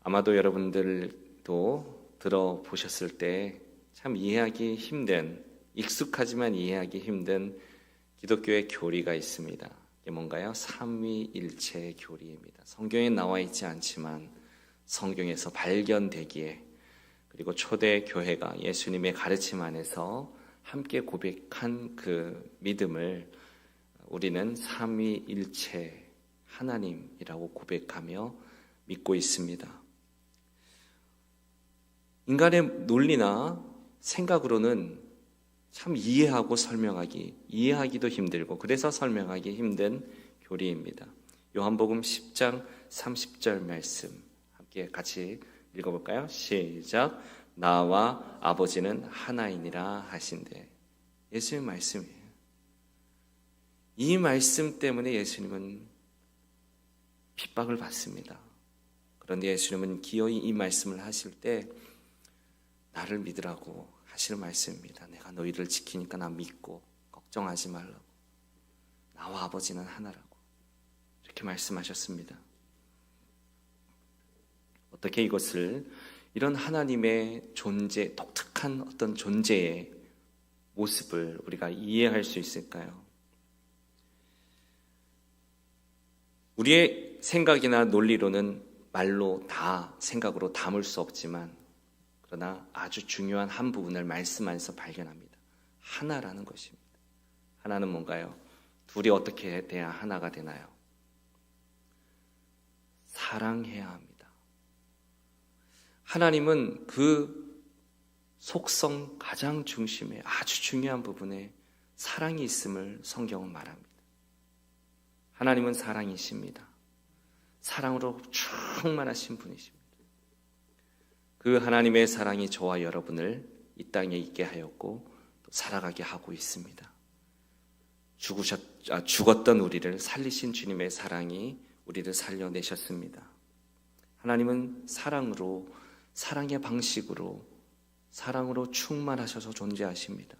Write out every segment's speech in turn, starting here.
아마도 여러분들도 들어보셨을 때 참 이해하기 힘든, 익숙하지만 이해하기 힘든 기독교의 교리가 있습니다. 이게 뭔가요? 삼위일체 교리입니다. 성경에 나와 있지 않지만 성경에서 발견되기에, 그리고 초대 교회가 예수님의 가르침 안에서 함께 고백한 그 믿음을 우리는 삼위일체 하나님이라고 고백하며 믿고 있습니다. 인간의 논리나 생각으로는 참 이해하기도 힘들고 그래서 설명하기 힘든 교리입니다. 요한복음 10장 30절 말씀 함께 같이 읽어볼까요? 시작. 나와 아버지는 하나이니라 하신대. 예수님 말씀이에요. 이 말씀 때문에 예수님은 핍박을 받습니다. 그런데 예수님은 기어이 이 말씀을 하실 때 나를 믿으라고 하시는 말씀입니다. 내가 너희를 지키니까 나 믿고 걱정하지 말라고. 나와 아버지는 하나라고. 이렇게 말씀하셨습니다. 어떻게 이런 하나님의 존재, 독특한 어떤 존재의 모습을 우리가 이해할 수 있을까요? 우리의 생각이나 논리로는 말로 다 생각으로 담을 수 없지만, 그러나 아주 중요한 한 부분을 말씀 안에서 발견합니다. 하나라는 것입니다. 하나는 뭔가요? 둘이 어떻게 돼야 하나가 되나요? 사랑해야 합니다. 하나님은 그 속성 가장 중심에 아주 중요한 부분에 사랑이 있음을 성경은 말합니다. 하나님은 사랑이십니다. 사랑으로 충만하신 분이십니다. 그 하나님의 사랑이 저와 여러분을 이 땅에 있게 하였고 또 살아가게 하고 있습니다. 죽었던 우리를 살리신 주님의 사랑이 우리를 살려내셨습니다. 하나님은 사랑의 방식으로, 사랑으로 충만하셔서 존재하십니다.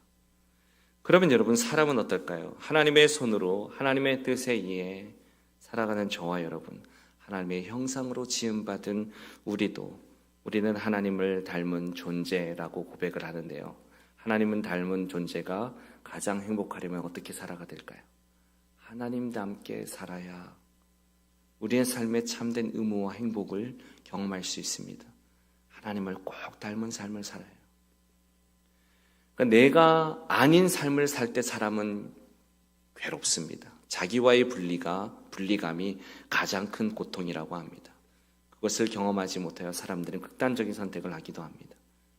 그러면 여러분, 사람은 어떨까요? 하나님의 손으로 하나님의 뜻에 의해 살아가는 저와 여러분, 하나님의 형상으로 지음받은 우리는 하나님을 닮은 존재라고 고백을 하는데요. 하나님은 닮은 존재가 가장 행복하려면 어떻게 살아가 될까요? 하나님과 함께 살아야 우리의 삶에 참된 의무와 행복을 경험할 수 있습니다. 하나님을 꼭 닮은 삶을 살아요. 그러니까 내가 아닌 삶을 살 때 사람은 괴롭습니다. 자기와의 분리감이 가장 큰 고통이라고 합니다. 그것을 경험하지 못하여 사람들은 극단적인 선택을 하기도 합니다.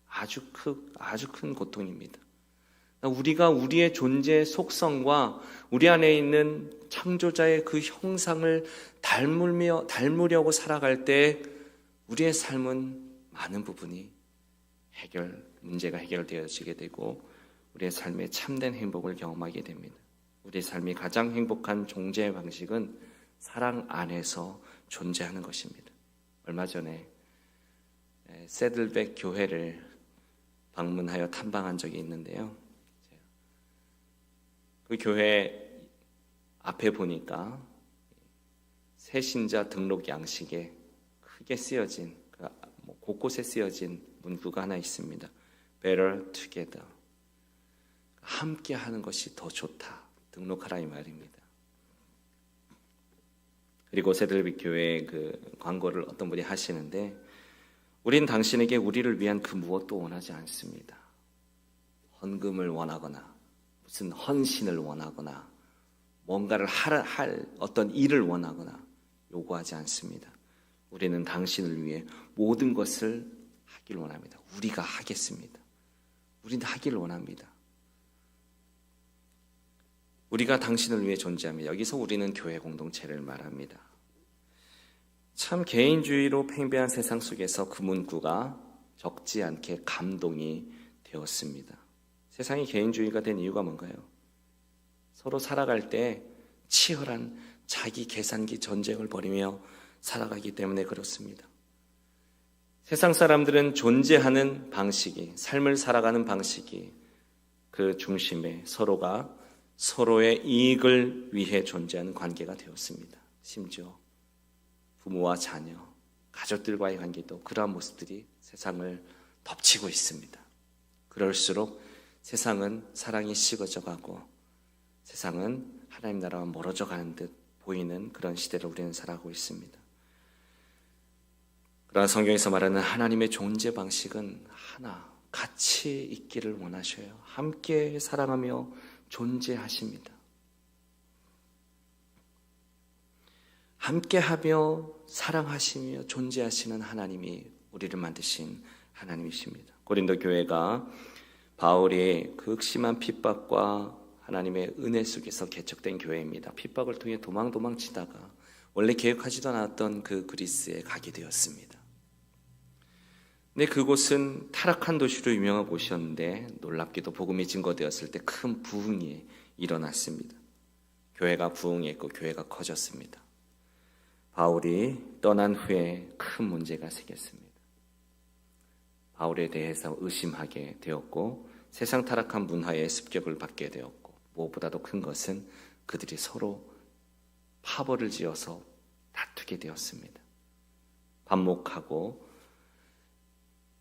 아주 큰 고통입니다. 우리가 우리의 존재의 속성과 우리 안에 있는 창조자의 그 형상을 닮으려고 살아갈 때 우리의 삶은 많은 부분이 문제가 해결되어지게 되고 우리의 삶에 참된 행복을 경험하게 됩니다. 우리의 삶이 가장 행복한 존재의 방식은 사랑 안에서 존재하는 것입니다. 얼마 전에 새들백 교회를 방문하여 탐방한 적이 있는데요. 그 교회 앞에 보니까 새신자 등록 양식에 크게 쓰여진, 곳곳에 쓰여진 문구가 하나 있습니다. Better together. 함께 하는 것이 더 좋다. 등록하라 이 말입니다. 그리고 새들백 교회 그 광고를 어떤 분이 하시는데, 우린 당신에게 우리를 위한 그 무엇도 원하지 않습니다. 헌금을 원하거나 무슨 헌신을 원하거나 뭔가를 할 어떤 일을 원하거나 요구하지 않습니다. 우리는 당신을 위해 모든 것을 하길 원합니다. 우리가 하겠습니다. 우리는 하기를 원합니다. 우리가 당신을 위해 존재합니다. 여기서 우리는 교회 공동체를 말합니다. 참 개인주의로 팽배한 세상 속에서 그 문구가 적지 않게 감동이 되었습니다. 세상이 개인주의가 된 이유가 뭔가요? 서로 살아갈 때 치열한 자기 계산기 전쟁을 벌이며 살아가기 때문에 그렇습니다. 세상 사람들은 존재하는 방식이, 삶을 살아가는 방식이 그 중심에 서로가 서로의 이익을 위해 존재하는 관계가 되었습니다. 심지어 부모와 자녀, 가족들과의 관계도 그러한 모습들이 세상을 덮치고 있습니다. 그럴수록 세상은 사랑이 식어져 가고 세상은 하나님 나라와 멀어져 가는 듯 보이는 그런 시대를 우리는 살아가고 있습니다. 그러나 성경에서 말하는 하나님의 존재 방식은 하나, 같이 있기를 원하셔요. 함께 사랑하며 존재하십니다. 함께하며 사랑하시며 존재하시는 하나님이 우리를 만드신 하나님이십니다. 고린도 교회가 바울의 그 극심한 핍박과 하나님의 은혜 속에서 개척된 교회입니다. 핍박을 통해 도망치다가 원래 계획하지도 않았던 그 그리스에 가게 되었습니다. 근데 그곳은 타락한 도시로 유명한 곳이었는데 놀랍게도 복음이 증거되었을 때 큰 부흥이 일어났습니다. 교회가 부흥했고 교회가 커졌습니다. 바울이 떠난 후에 큰 문제가 생겼습니다. 바울에 대해서 의심하게 되었고 세상 타락한 문화의 습격을 받게 되었고 무엇보다도 큰 것은 그들이 서로 파벌을 지어서 다투게 되었습니다. 반목하고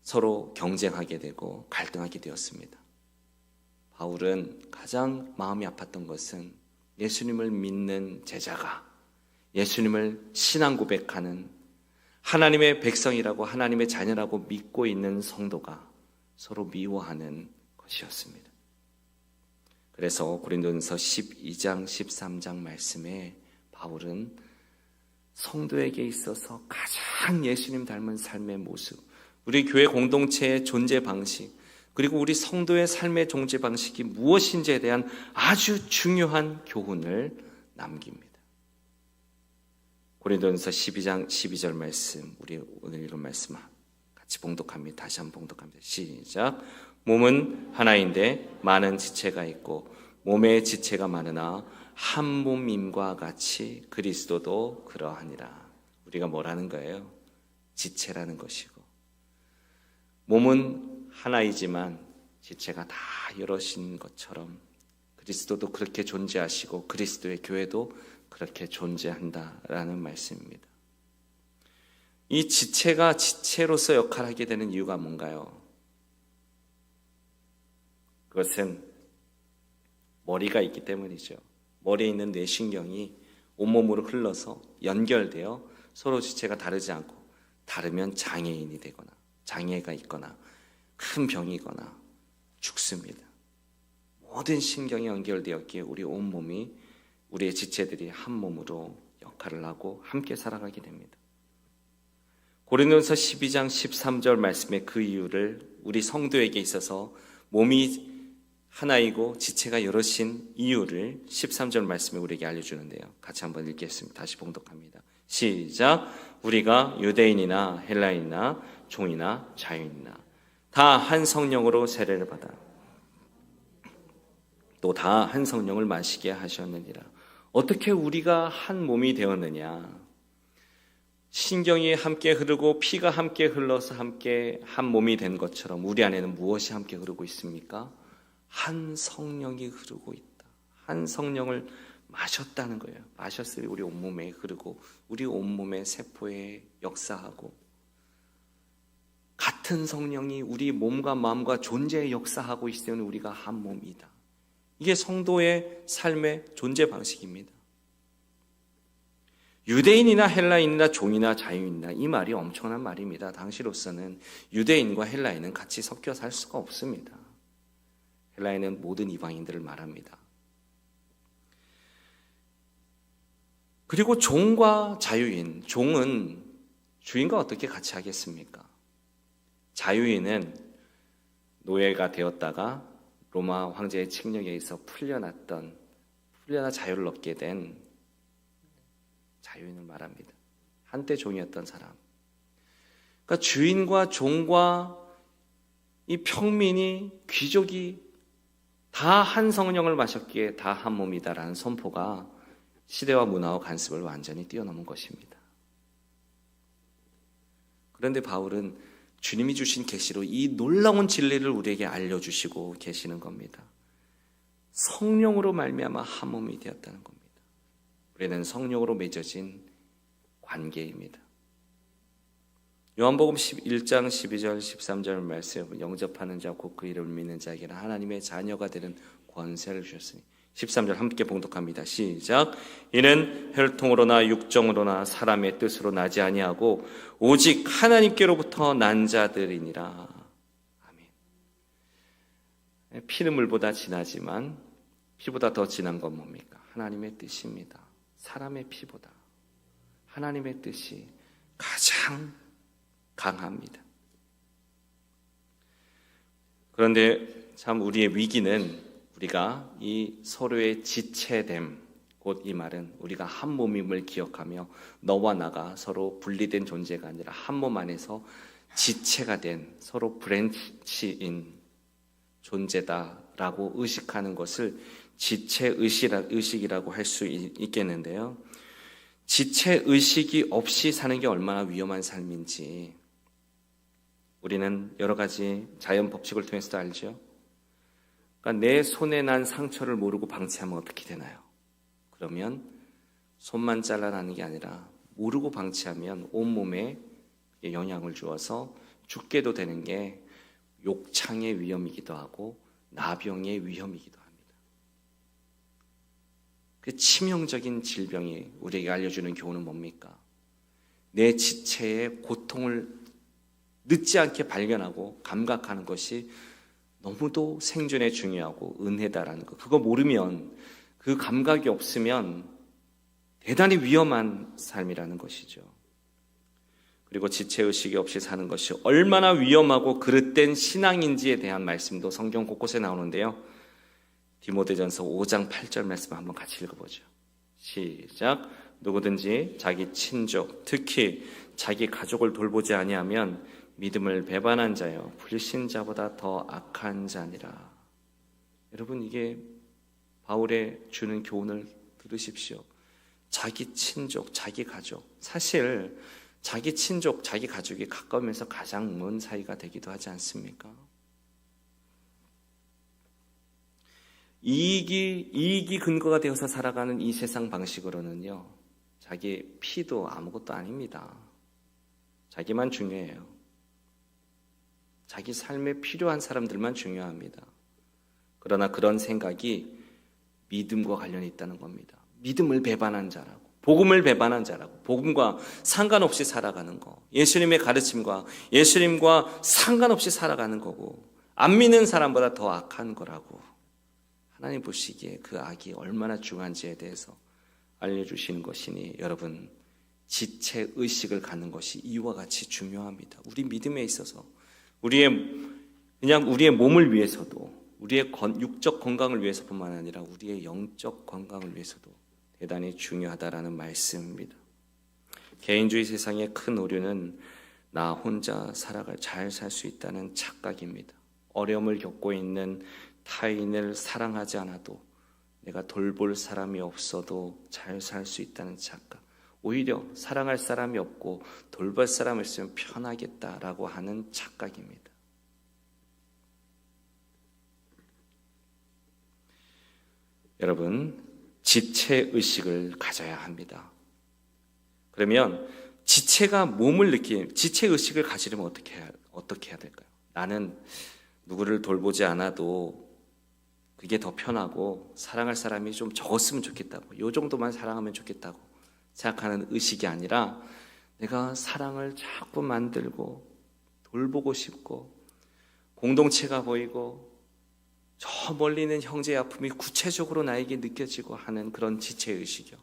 서로 경쟁하게 되고 갈등하게 되었습니다. 바울은 가장 마음이 아팠던 것은 예수님을 믿는 제자가 예수님을 신앙 고백하는 하나님의 백성이라고 하나님의 자녀라고 믿고 있는 성도가 서로 미워하는 것이었습니다. 그래서 고린도전서 12장 13장 말씀에 바울은 성도에게 있어서 가장 예수님 닮은 삶의 모습, 우리 교회 공동체의 존재 방식, 그리고 우리 성도의 삶의 존재 방식이 무엇인지에 대한 아주 중요한 교훈을 남깁니다. 고린도전서 12장 12절 말씀, 우리 오늘 읽은 말씀 같이 봉독합니다. 다시 한번 봉독합니다. 시작. 몸은 하나인데 많은 지체가 있고 몸의 지체가 많으나 한 몸임과 같이 그리스도도 그러하니라. 우리가 뭐라는 거예요? 지체라는 것이고 몸은 하나이지만 지체가 다 여럿인 것처럼 그리스도도 그렇게 존재하시고 그리스도의 교회도 그렇게 존재한다라는 말씀입니다. 이 지체가 지체로서 역할을 하게 되는 이유가 뭔가요? 그것은 머리가 있기 때문이죠. 머리에 있는 뇌신경이 온몸으로 흘러서 연결되어 서로 지체가 다르지 않고 다르면 장애인이 되거나 장애가 있거나 큰 병이거나 죽습니다. 모든 신경이 연결되었기에 우리 온몸이 우리의 지체들이 한 몸으로 역할을 하고 함께 살아가게 됩니다. 고린도전서 12장 13절 말씀의 그 이유를 우리 성도에게 있어서 몸이 하나이고 지체가 여럿인 이유를 13절 말씀에 우리에게 알려주는데요. 같이 한번 읽겠습니다. 다시 봉독합니다. 시작. 우리가 유대인이나 헬라인이나 종이나 자유인이나 다 한 성령으로 세례를 받아 또 다 한 성령을 마시게 하셨느니라. 어떻게 우리가 한 몸이 되었느냐? 신경이 함께 흐르고 피가 함께 흘러서 함께 한 몸이 된 것처럼 우리 안에는 무엇이 함께 흐르고 있습니까? 한 성령이 흐르고 있다. 한 성령을 마셨다는 거예요. 마셨으니 우리 온몸에 흐르고 우리 온몸의 세포에 역사하고 같은 성령이 우리 몸과 마음과 존재에 역사하고 있으면 우리가 한 몸이다. 이게 성도의 삶의 존재 방식입니다. 유대인이나 헬라인이나 종이나 자유인이나 이 말이 엄청난 말입니다. 당시로서는 유대인과 헬라인은 같이 섞여 살 수가 없습니다. 헬라인은 모든 이방인들을 말합니다. 그리고 종과 자유인, 종은 주인과 어떻게 같이 하겠습니까? 자유인은 노예가 되었다가 로마 황제의 칙령에 의해서 풀려나 자유를 얻게 된 자유인을 말합니다. 한때 종이었던 사람. 그러니까 주인과 종과 이 평민이 귀족이 다 한 성령을 마셨기에 다 한 몸이다라는 선포가 시대와 문화와 관습을 완전히 뛰어넘은 것입니다. 그런데 바울은 주님이 주신 계시로 이 놀라운 진리를 우리에게 알려주시고 계시는 겁니다. 성령으로 말미암아 한 몸이 되었다는 겁니다. 우리는 성령으로 맺어진 관계입니다. 요한복음 11장 12절 13절 말씀, 영접하는 자 곧 그 이름을 믿는 자에게는 하나님의 자녀가 되는 권세를 주셨으니. 13절 함께 봉독합니다. 시작. 이는 혈통으로나 육정으로나 사람의 뜻으로 나지 아니하고 오직 하나님께로부터 난 자들이니라. 아멘. 피눈물보다 진하지만 피보다 더 진한 건 뭡니까? 하나님의 뜻입니다. 사람의 피보다 하나님의 뜻이 가장 강합니다. 그런데 참 우리의 위기는 우리가 이 서로의 지체됨, 곧 이 말은 우리가 한 몸임을 기억하며 너와 나가 서로 분리된 존재가 아니라 한 몸 안에서 지체가 된 서로 브랜치인 존재다라고 의식하는 것을 지체의식이라고 할 수 있겠는데요. 지체의식이 없이 사는 게 얼마나 위험한 삶인지 우리는 여러 가지 자연 법칙을 통해서도 알죠. 그러니까 내 손에 난 상처를 모르고 방치하면 어떻게 되나요? 그러면 손만 잘라나는 게 아니라 모르고 방치하면 온몸에 영향을 주어서 죽게도 되는 게 욕창의 위험이기도 하고 나병의 위험이기도 합니다. 그 치명적인 질병이 우리에게 알려주는 교훈은 뭡니까? 내 지체의 고통을 늦지 않게 발견하고 감각하는 것이 너무도 생존에 중요하고 은혜다라는 것. 그거 모르면, 그 감각이 없으면 대단히 위험한 삶이라는 것이죠. 그리고 지체의식이 없이 사는 것이 얼마나 위험하고 그릇된 신앙인지에 대한 말씀도 성경 곳곳에 나오는데요. 디모데전서 5장 8절 말씀 한번 같이 읽어보죠. 시작. 누구든지 자기 친족, 특히 자기 가족을 돌보지 아니하면 믿음을 배반한 자여 불신자보다 더 악한 자니라. 여러분, 이게 바울의 주는 교훈을 들으십시오. 자기 친족, 자기 가족. 사실 자기 친족, 자기 가족이 가까우면서 가장 먼 사이가 되기도 하지 않습니까? 이익이 근거가 되어서 살아가는 이 세상 방식으로는요, 자기 피도 아무것도 아닙니다. 자기만 중요해요. 자기 삶에 필요한 사람들만 중요합니다. 그러나 그런 생각이 믿음과 관련이 있다는 겁니다. 믿음을 배반한 자라고, 복음을 배반한 자라고, 복음과 상관없이 살아가는 거, 예수님의 가르침과 예수님과 상관없이 살아가는 거고, 안 믿는 사람보다 더 악한 거라고 하나님 보시기에 그 악이 얼마나 중요한지에 대해서 알려주시는 것이니, 여러분, 지체의식을 갖는 것이 이와 같이 중요합니다. 우리 믿음에 있어서 우리의 몸을 위해서도, 우리의 육적 건강을 위해서뿐만 아니라 우리의 영적 건강을 위해서도 대단히 중요하다라는 말씀입니다. 개인주의 세상의 큰 오류는 나 혼자 잘 살 수 있다는 착각입니다. 어려움을 겪고 있는 타인을 사랑하지 않아도, 내가 돌볼 사람이 없어도 잘 살 수 있다는 착각. 오히려 사랑할 사람이 없고 돌볼 사람이 있으면 편하겠다라고 하는 착각입니다. 여러분, 지체의식을 가져야 합니다. 그러면 지체의식을 가지려면 어떻게 해야 될까요? 나는 누구를 돌보지 않아도 그게 더 편하고 사랑할 사람이 좀 적었으면 좋겠다고, 이 정도만 사랑하면 좋겠다고 생각하는 의식이 아니라, 내가 사랑을 자꾸 만들고 돌보고 싶고 공동체가 보이고 저 멀리 있는 형제의 아픔이 구체적으로 나에게 느껴지고 하는 그런 지체의식이요.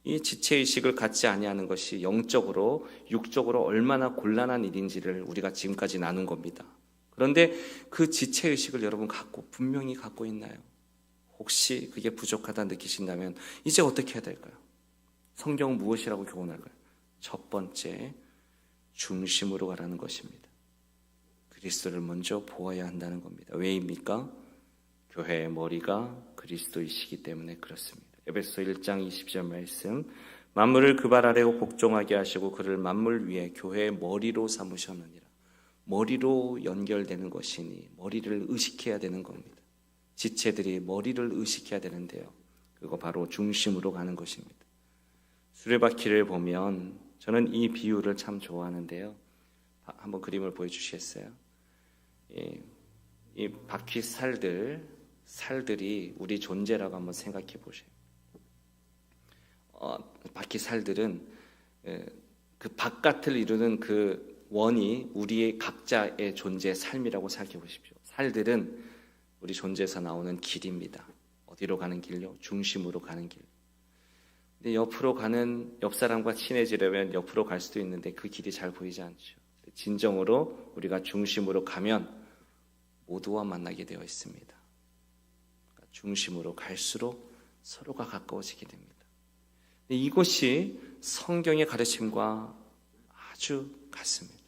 이 지체의식을 갖지 아니하는 것이 영적으로, 육적으로 얼마나 곤란한 일인지를 우리가 지금까지 나눈 겁니다. 그런데 그 지체의식을 여러분 분명히 갖고 있나요? 혹시 그게 부족하다 느끼신다면 이제 어떻게 해야 될까요? 성경은 무엇이라고 교훈할까요? 첫 번째, 중심으로 가라는 것입니다. 그리스도를 먼저 보아야 한다는 겁니다. 왜입니까? 교회의 머리가 그리스도이시기 때문에 그렇습니다. 에베소 1장 20절 말씀, 만물을 그 발 아래로 복종하게 하시고 그를 만물 위에 교회의 머리로 삼으셨느니라. 머리로 연결되는 것이니 머리를 의식해야 되는 겁니다. 지체들이 머리를 의식해야 되는데요, 그거 바로 중심으로 가는 것입니다. 수레바퀴를 보면 저는 이 비유를 참 좋아하는데요. 한번 그림을 보여주시겠어요? 이 바퀴 살들이 우리 존재라고 한번 생각해 보세요. 바퀴 살들은 그 바깥을 이루는 그 원이 우리의 각자의 존재의 삶이라고 생각해 보십시오. 살들은 우리 존재에서 나오는 길입니다. 어디로 가는 길요? 중심으로 가는 길. 근데 옆 사람과 친해지려면 옆으로 갈 수도 있는데 그 길이 잘 보이지 않죠. 진정으로 우리가 중심으로 가면 모두와 만나게 되어 있습니다. 중심으로 갈수록 서로가 가까워지게 됩니다. 이것이 성경의 가르침과 아주 같습니다.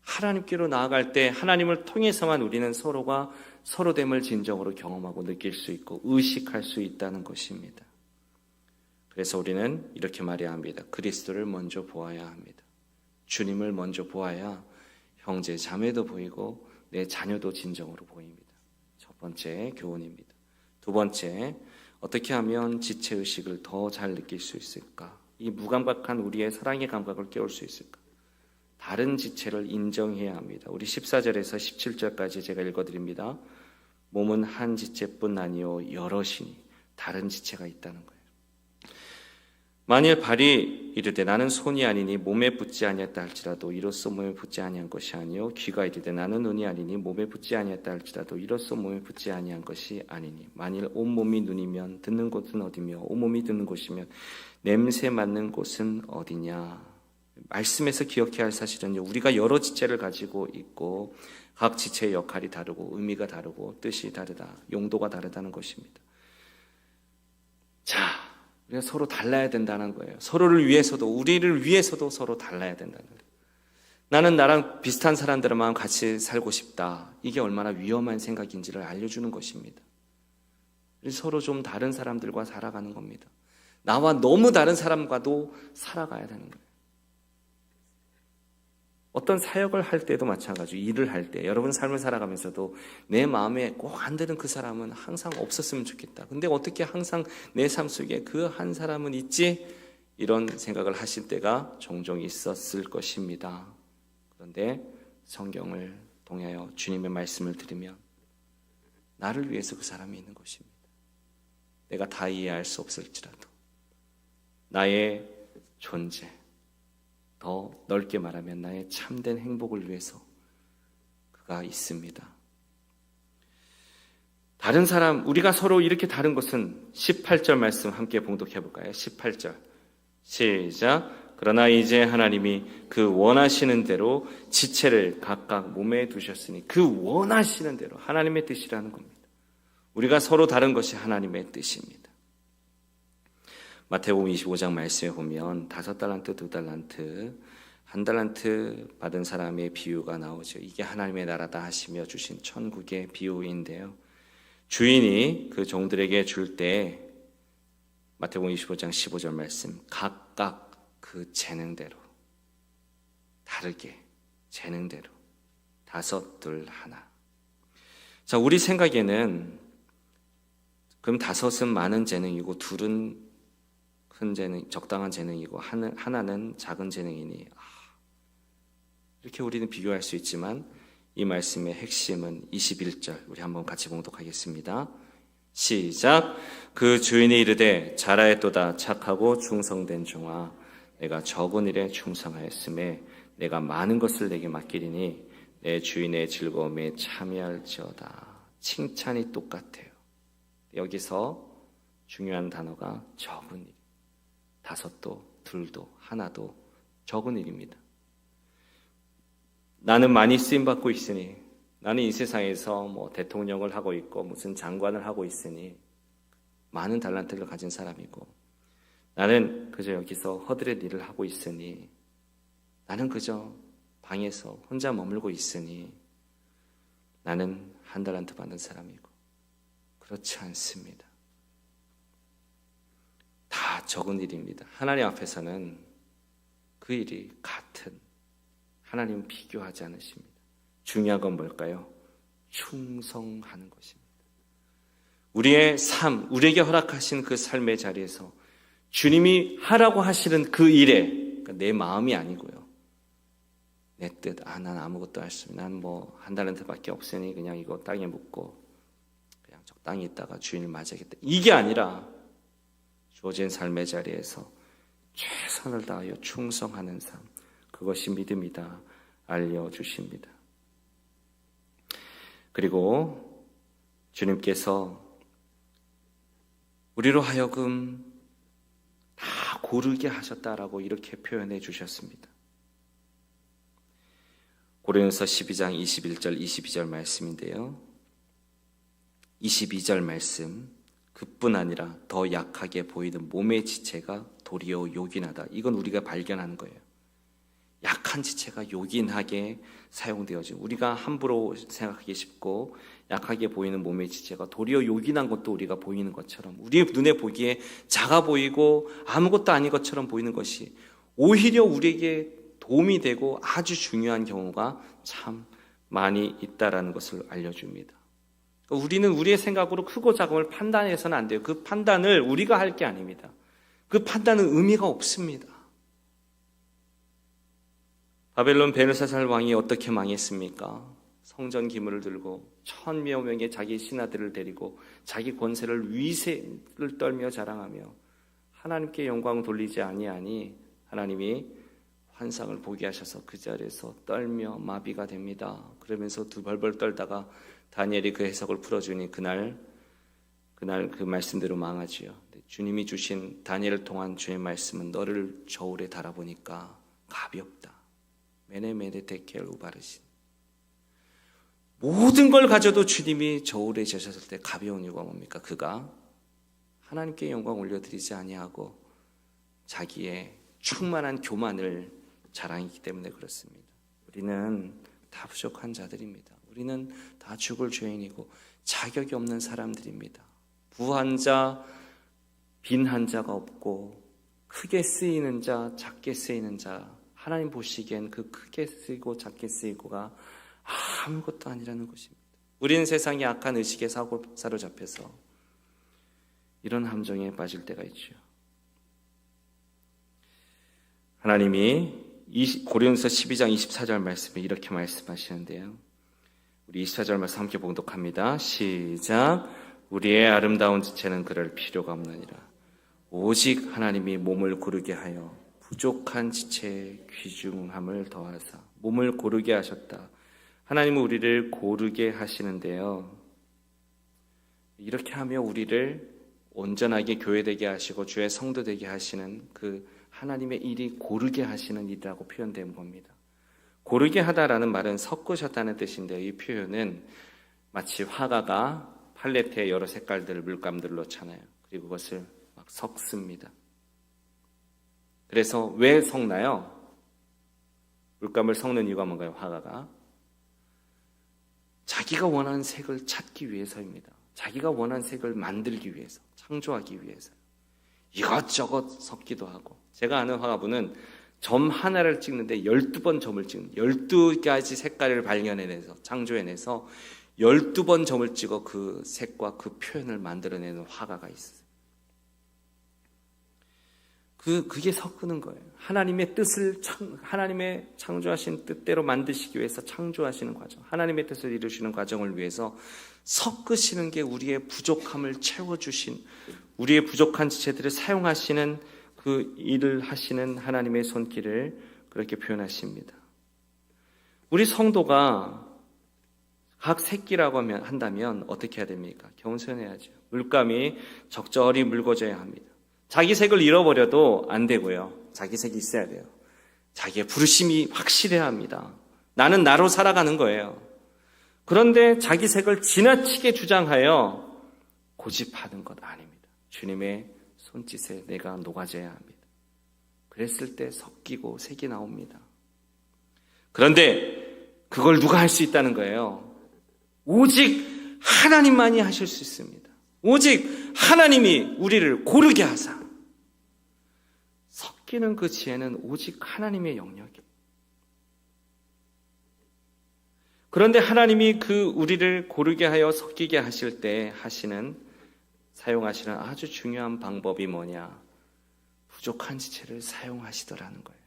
하나님께로 나아갈 때 하나님을 통해서만 우리는 서로가 서로됨을 진정으로 경험하고 느낄 수 있고 의식할 수 있다는 것입니다. 그래서 우리는 이렇게 말해야 합니다. 그리스도를 먼저 보아야 합니다. 주님을 먼저 보아야 형제 자매도 보이고 내 자녀도 진정으로 보입니다. 첫 번째 교훈입니다. 두 번째, 어떻게 하면 지체의식을 더 잘 느낄 수 있을까? 이 무감각한 우리의 사랑의 감각을 깨울 수 있을까? 다른 지체를 인정해야 합니다. 우리 14절에서 17절까지 제가 읽어드립니다. 몸은 한 지체뿐 아니요 여럿이니 다른 지체가 있다는 거예요. 만일 발이 이르되 나는 손이 아니니 몸에 붙지 아니했다 할지라도 이로써 몸에 붙지 아니한 것이 아니요 귀가 이르되 나는 눈이 아니니 몸에 붙지 아니했다 할지라도 이로써 몸에 붙지 아니한 것이 아니니 만일 온몸이 눈이면 듣는 곳은 어디며 온몸이 듣는 곳이면 냄새 맡는 곳은 어디냐. 말씀에서 기억해야 할 사실은요, 우리가 여러 지체를 가지고 있고 각 지체의 역할이 다르고 의미가 다르고 뜻이 다르다, 용도가 다르다는 것입니다. 자, 우리가 서로 달라야 된다는 거예요. 서로를 위해서도 우리를 위해서도 서로 달라야 된다는 거예요. 나는 나랑 비슷한 사람들만 같이 살고 싶다. 이게 얼마나 위험한 생각인지를 알려주는 것입니다. 서로 좀 다른 사람들과 살아가는 겁니다. 나와 너무 다른 사람과도 살아가야 되는 거예요. 어떤 사역을 할 때도 마찬가지로 일을 할 때 여러분 삶을 살아가면서도 내 마음에 꼭 안 드는 그 사람은 항상 없었으면 좋겠다. 근데 어떻게 항상 내 삶 속에 그 한 사람은 있지? 이런 생각을 하실 때가 종종 있었을 것입니다. 그런데 성경을 통하여 주님의 말씀을 들으면 나를 위해서 그 사람이 있는 것입니다. 내가 다 이해할 수 없을지라도 나의 존재, 더 넓게 말하면 나의 참된 행복을 위해서 그가 있습니다. 다른 사람, 우리가 서로 이렇게 다른 것은 18절 말씀 함께 봉독해 볼까요? 18절 시작. 그러나 이제 하나님이 그 원하시는 대로 지체를 각각 몸에 두셨으니 그 원하시는 대로 하나님의 뜻이라는 겁니다. 우리가 서로 다른 것이 하나님의 뜻입니다. 마태복음 25장 말씀에 보면 5달란트, 2달란트, 1달란트 받은 사람의 비유가 나오죠. 이게 하나님의 나라다 하시며 주신 천국의 비유인데요. 주인이 그 종들에게 줄 때 마태복음 25장 15절 말씀 각각 그 재능대로 다르게 재능대로 5, 2, 1. 자, 우리 생각에는 그럼 5은 많은 재능이고 2은 큰 재능, 적당한 재능이고 하나는 작은 재능이니 이렇게 우리는 비교할 수 있지만 이 말씀의 핵심은 21절 우리 한번 같이 봉독하겠습니다. 시작. 그 주인이 이르되 잘하였도다 착하고 충성된 종아 내가 적은 일에 충성하였음에 내가 많은 것을 내게 맡기리니 내 주인의 즐거움에 참여할지어다. 칭찬이 똑같아요. 여기서 중요한 단어가 적은 일. 5도, 2도, 하나도 적은 일입니다. 나는 많이 쓰임받고 있으니 나는 이 세상에서 대통령을 하고 있고 무슨 장관을 하고 있으니 많은 달란트를 가진 사람이고 나는 그저 여기서 허드렛 일을 하고 있으니 나는 그저 방에서 혼자 머물고 있으니 나는 1달란트 받는 사람이고 그렇지 않습니다. 다 적은 일입니다. 하나님 앞에서는 그 일이 같은 하나님 비교하지 않으십니다. 중요한 건 뭘까요? 충성하는 것입니다. 우리의 삶, 우리에게 허락하신 그 삶의 자리에서 주님이 하라고 하시는 그 일에 그러니까 내 마음이 아니고요. 내 뜻, 난 아무것도 할 수 없어. 난 뭐 한 달란트밖에 없으니 그냥 이거 땅에 묻고 그냥 적당히 있다가 주인을 맞이하겠다. 이게 아니라 주어진 삶의 자리에서 최선을 다하여 충성하는 삶, 그것이 믿음이다 알려주십니다. 그리고 주님께서 우리로 하여금 다 고르게 하셨다라고 이렇게 표현해 주셨습니다. 고린도서 12장 21절 22절 말씀인데요. 22절 말씀, 그뿐 아니라 더 약하게 보이는 몸의 지체가 도리어 요긴하다. 이건 우리가 발견하는 거예요. 약한 지체가 요긴하게 사용되어지고, 우리가 함부로 생각하기 쉽고 약하게 보이는 몸의 지체가 도리어 요긴한 것도 우리가 보이는 것처럼, 우리 눈에 보기에 작아 보이고 아무것도 아닌 것처럼 보이는 것이 오히려 우리에게 도움이 되고 아주 중요한 경우가 참 많이 있다라는 것을 알려줍니다. 우리는 우리의 생각으로 크고 작음을 판단해서는 안 돼요. 그 판단을 우리가 할 게 아닙니다. 그 판단은 의미가 없습니다. 바벨론 벨사살 왕이 어떻게 망했습니까? 성전 기물을 들고 1000여 명의 자기 신하들을 데리고 자기 권세를 위세를 떨며 자랑하며 하나님께 영광 돌리지 아니하니 하나님이 환상을 보게 하셔서 그 자리에서 떨며 마비가 됩니다. 그러면서 두 벌벌 떨다가 다니엘이 그 해석을 풀어주니 그날 그 말씀대로 망하지요. 주님이 주신 다니엘을 통한 주의 말씀은 너를 저울에 달아보니까 가볍다. 메네메네 데켈 우바르신. 모든 걸 가져도 주님이 저울에 재셨을 때 가벼운 이유가 뭡니까? 그가 하나님께 영광 올려드리지 아니하고 자기의 충만한 교만을 자랑했기 때문에 그렇습니다. 우리는 다 부족한 자들입니다. 우리는 다 죽을 죄인이고 자격이 없는 사람들입니다. 부한 자, 빈한 자가 없고 크게 쓰이는 자, 작게 쓰이는 자, 하나님 보시기엔 그 크게 쓰이고 작게 쓰이고가 아무것도 아니라는 것입니다. 우리는 세상의 악한 의식에 사로잡혀서 이런 함정에 빠질 때가 있죠. 하나님이 고린도서 12장 24절 말씀에 이렇게 말씀하시는데요. 우리 24절 말씀 함께 봉독합니다. 시작. 우리의 아름다운 지체는 그럴 필요가 없느니라. 오직 하나님이 몸을 고르게 하여 부족한 지체의 귀중함을 더하사 몸을 고르게 하셨다. 하나님은 우리를 고르게 하시는데요. 이렇게 하며 우리를 온전하게 교회되게 하시고 주의 성도 되게 하시는 그 하나님의 일이 고르게 하시는 일이라고 표현된 겁니다. 고르게 하다라는 말은 섞으셨다는 뜻인데 이 표현은 마치 화가가 팔레트에 여러 색깔들을 물감들을 넣잖아요. 그리고 그것을 막 섞습니다. 그래서 왜 섞나요? 물감을 섞는 이유가 뭔가요? 화가가 자기가 원하는 색을 찾기 위해서입니다. 자기가 원하는 색을 만들기 위해서, 창조하기 위해서 이것저것 섞기도 하고, 제가 아는 화가분은 점 하나를 찍는데 12번 점을 찍는, 12가지 색깔을 발견해내서 창조해내서 12번 점을 찍어 그 색과 그 표현을 만들어내는 화가가 있어요. 그게 섞는 거예요. 하나님의 뜻을 하나님의 창조하신 뜻대로 만드시기 위해서 창조하시는 과정, 하나님의 뜻을 이루시는 과정을 위해서 섞으시는 게 우리의 부족함을 채워주신, 우리의 부족한 지체들을 사용하시는 그 일을 하시는 하나님의 손길을 그렇게 표현하십니다. 우리 성도가 각 새끼라고 한다면 어떻게 해야 됩니까? 겸손해야죠. 물감이 적절히 묽어져야 합니다. 자기 색을 잃어버려도 안 되고요. 자기 색이 있어야 돼요. 자기의 부르심이 확실해야 합니다. 나는 나로 살아가는 거예요. 그런데 자기 색을 지나치게 주장하여 고집하는 것 아닙니다. 주님의 손짓에 내가 녹아져야 합니다. 그랬을 때 섞이고 색이 나옵니다. 그런데 그걸 누가 할 수 있다는 거예요? 오직 하나님만이 하실 수 있습니다. 오직 하나님이 우리를 고르게 하사 섞이는 그 지혜는 오직 하나님의 영역이에요. 그런데 하나님이 그 우리를 고르게 하여 섞이게 하실 때 사용하시는 아주 중요한 방법이 뭐냐? 부족한 지체를 사용하시더라는 거예요.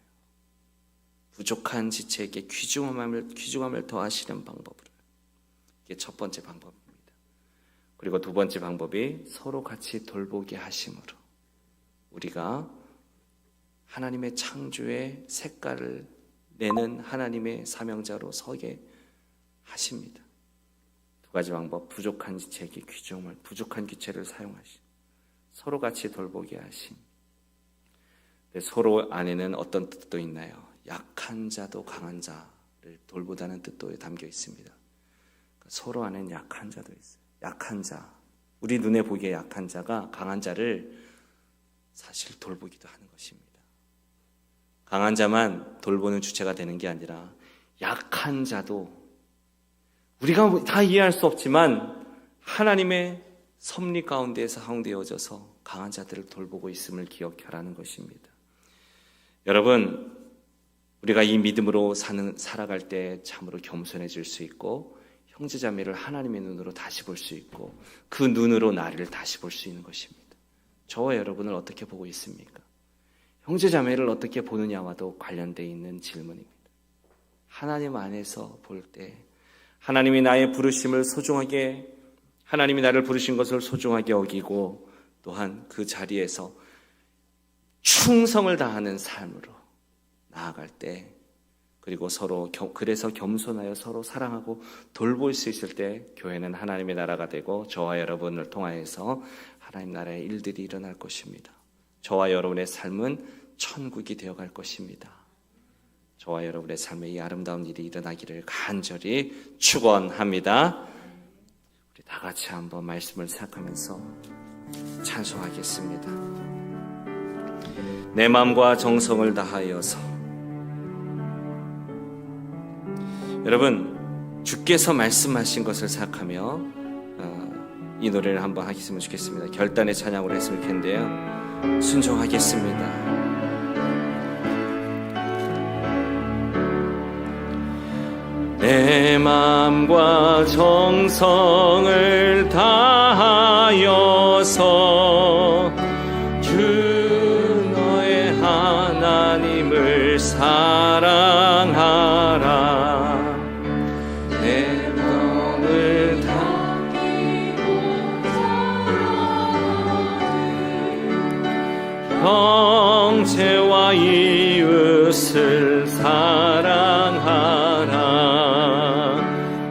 부족한 지체에게 귀중함을 더하시는 방법으로. 이게 첫 번째 방법입니다. 그리고 두 번째 방법이 서로 같이 돌보게 하심으로 우리가 하나님의 창조의 색깔을 내는 하나님의 사명자로 서게 하십니다. 두 가지 방법, 부족한 지체에게 부족한 기체를 사용하심, 서로 같이 돌보게 하심. 서로 안에는 어떤 뜻도 있나요? 약한 자도 강한 자를 돌보다는 뜻도 담겨 있습니다. 서로 안에는 약한 자도 있어요. 약한 자, 우리 눈에 보기에 약한 자가 강한 자를 사실 돌보기도 하는 것입니다. 강한 자만 돌보는 주체가 되는 게 아니라 약한 자도 우리가 다 이해할 수 없지만 하나님의 섭리 가운데에서 하운되어져서 강한 자들을 돌보고 있음을 기억하라는 것입니다. 여러분, 우리가 이 믿음으로 살아갈 때 참으로 겸손해질 수 있고 형제자매를 하나님의 눈으로 다시 볼 수 있고 그 눈으로 나를 다시 볼 수 있는 것입니다. 저와 여러분을 어떻게 보고 있습니까? 형제자매를 어떻게 보느냐와도 관련되어 있는 질문입니다. 하나님 안에서 볼 때 하나님이 나의 부르심을 소중하게, 하나님이 나를 부르신 것을 소중하게 여기고 또한 그 자리에서 충성을 다하는 삶으로 나아갈 때, 그리고 그래서 겸손하여 서로 사랑하고 돌볼 수 있을 때 교회는 하나님의 나라가 되고 저와 여러분을 통하여서 하나님 나라의 일들이 일어날 것입니다. 저와 여러분의 삶은 천국이 되어갈 것입니다. 저와 여러분의 삶에 이 아름다운 일이 일어나기를 간절히 축원합니다. 우리 다 같이 한번 말씀을 생각하면서 찬송하겠습니다. 내 마음과 정성을 다하여서. 여러분, 주께서 말씀하신 것을 생각하며 이 노래를 한번 하겠으면 좋겠습니다. 결단의 찬양으로 했으면 좋겠는데요. 순종하겠습니다. 내 마음과 정성을 다하여서 주 너의 하나님을 사랑하라. 내 마음을 형제와 이웃을 사랑하라.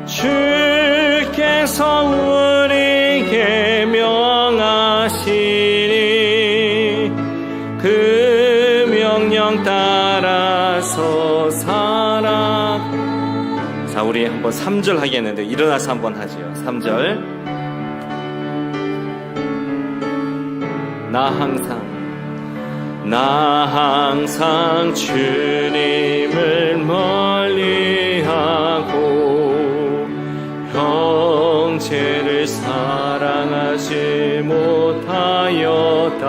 주께서 우리에게 명하시니 그 명령 따라서 살아. 자, 우리 한번 3절 하겠는데 일어나서 한번 하지요. 3절. 나 항상 주님을 멀리하고 형제를 사랑하지 못하였다.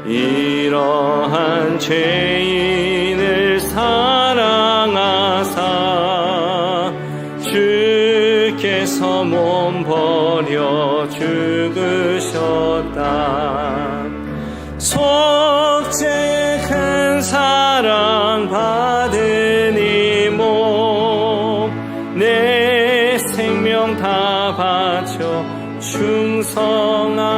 이러한 죄인을 사랑하사 주께서 몸 버려 죽으셨다. 속죄의 큰 사랑 받으니 내 생명 다 바쳐 충성하